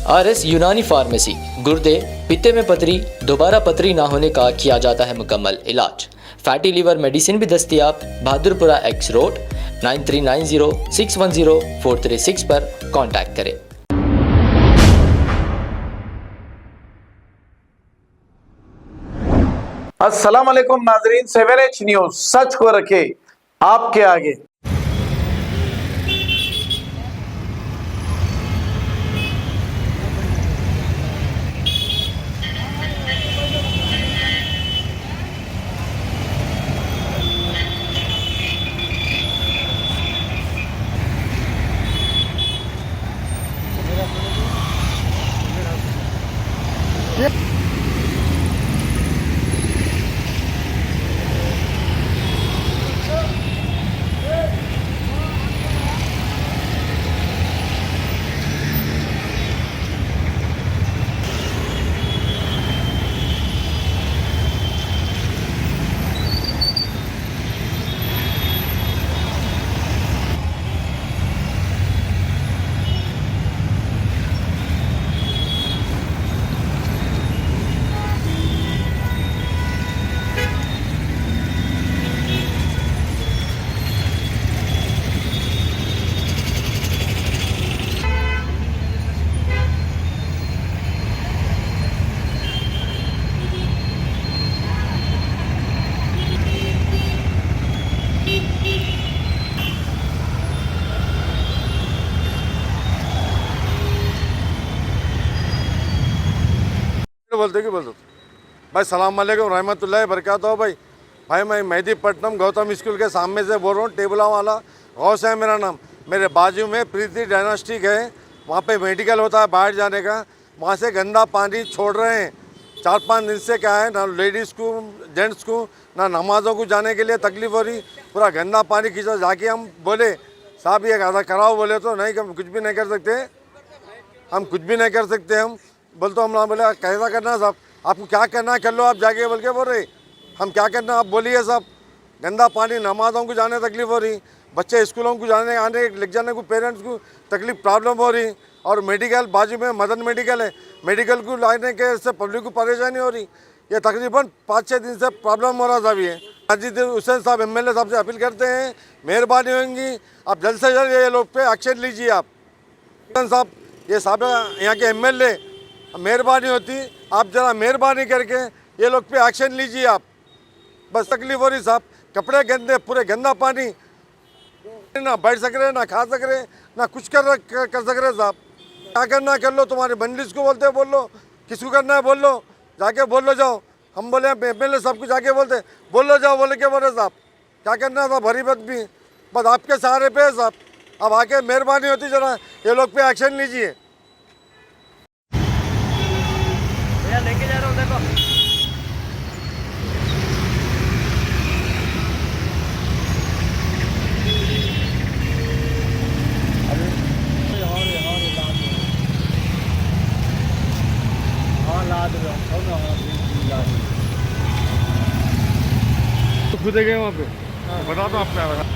RS यूनानी pharmacy, गुर्दे, पित्ते में पथरी, दोबारा पथरी ना होने का किया जाता है मुकम्मल इलाज। फैटी लीवर मेडिसिन भी दस्तियाब। बहादुरपुरा X रोड 9390610436 पर कांटेक्ट करें। अस्सलाम वालेकुम नाजरीन, 7H न्यूज सच को रखे आपके आगे। बोलते भाई सलाम वालेकुम रहमतुल्लाहि बरकातहू। भाई मैं मेहदीपट्टनम गौतम स्कूल के सामने से बोल रहा हूँ। टेबला वाला गौस है मेरा नाम। मेरे बाजू में प्रीति डायनास्टिक है, वहाँ पे मेडिकल होता है बाहर जाने का। वहाँ से गंदा पानी छोड़ रहे हैं 4-5 दिन से। क्या है ना लेडीज़ को जेंट्स को ना नमाज़ों को जाने के लिए तकलीफ़ हो रही। पूरा गंदा पानी खींचा। जाके हम बोले साहब ये आधा कराओ, बोले तो नहीं कुछ भी नहीं कर सकते, हम कुछ भी नहीं कर सकते। हम बोल तो हम ना बोले कैसा करना है साहब, आपको क्या करना है कर लो आप जाके, बोल के बोल रहे हम क्या करना है आप बोलिए साहब। गंदा पानी, नमाज़ों को जाने तकलीफ़ हो रही, बच्चे स्कूलों को जाने आने ले जाने को पेरेंट्स को तकलीफ प्रॉब्लम हो रही। और मेडिकल बाजू में मदन मेडिकल है, मेडिकल को लाने के से पब्लिक को परेशानी हो रही। ये तकरीबन 5-6 दिन से प्रॉब्लम हो रहा साहब। ये अजीत हुसैन साहब MLA साहब से अपील करते हैं, मेहरबानी होगी आप जल्द से जल्द ये लोग पे एक्शन लीजिए। आप साहब ये साहब यहाँ के MLA, मेहरबानी होती आप ज़रा मेहरबानी करके ये लोग पे एक्शन लीजिए आप। बस तकलीफ हो रही साहब, कपड़े गंदे, पूरे गंदा पानी, ना बैठ सक रहे, ना खा सक रहे, ना कुछ कर सक रहे साहब। क्या करना है कर लो, तुम्हारे बंदिश को बोलते बोल लो, किसको करना है बोल लो, जाके बोल लो जाओ। हम बोले MLA साहब को जाके बोलते बोल लो जाओ, बोले के बोले साहब क्या करना है साहब। हरी बात भी बस आपके सहारे पे है साहब। अब आके मेहरबानी होती जरा ये लोग पे एक्शन लीजिए। लेके जा रहा हूँ देखो। तो खुदे गए वहाँ पे बता दो आपने।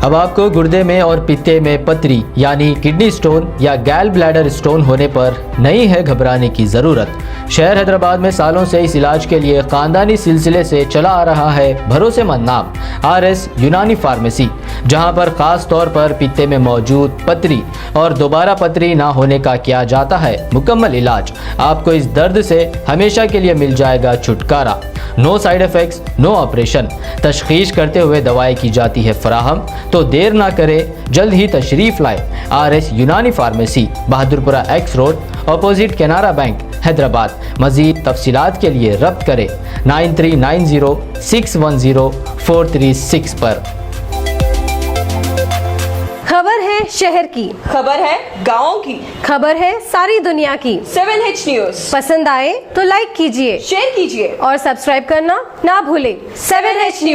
अब आपको गुर्दे में और पित्ते में पथरी यानी किडनी स्टोन या गैल ब्लैडर स्टोन होने पर नहीं है घबराने की ज़रूरत। शहर हैदराबाद में सालों से इस इलाज के लिए खानदानी सिलसिले से चला आ रहा है भरोसेमंद नाम RS यूनानी फार्मेसी। जहां पर खास तौर पर पित्ते में मौजूद पथरी और दोबारा पथरी ना होने का किया जाता है मुकम्मल इलाज। आपको इस दर्द से हमेशा के लिए मिल जाएगा छुटकारा। No side effects, no operation. तशखीस करते हुए दवाएं की जाती है फराहम। तो देर ना करें, जल्द ही तशरीफ़ लाए RS यूनानी pharmacy, Bahadurpura X road, opposite Canara bank, Hyderabad. मज़ीद तफसीलात के लिए रब्त करें 9390610436 पर। खबर है शहर की, खबर है गाँव की, खबर है सारी दुनिया की। 7H न्यूज पसंद आए तो लाइक कीजिए, शेयर कीजिए और सब्सक्राइब करना ना भूलें। 7H news.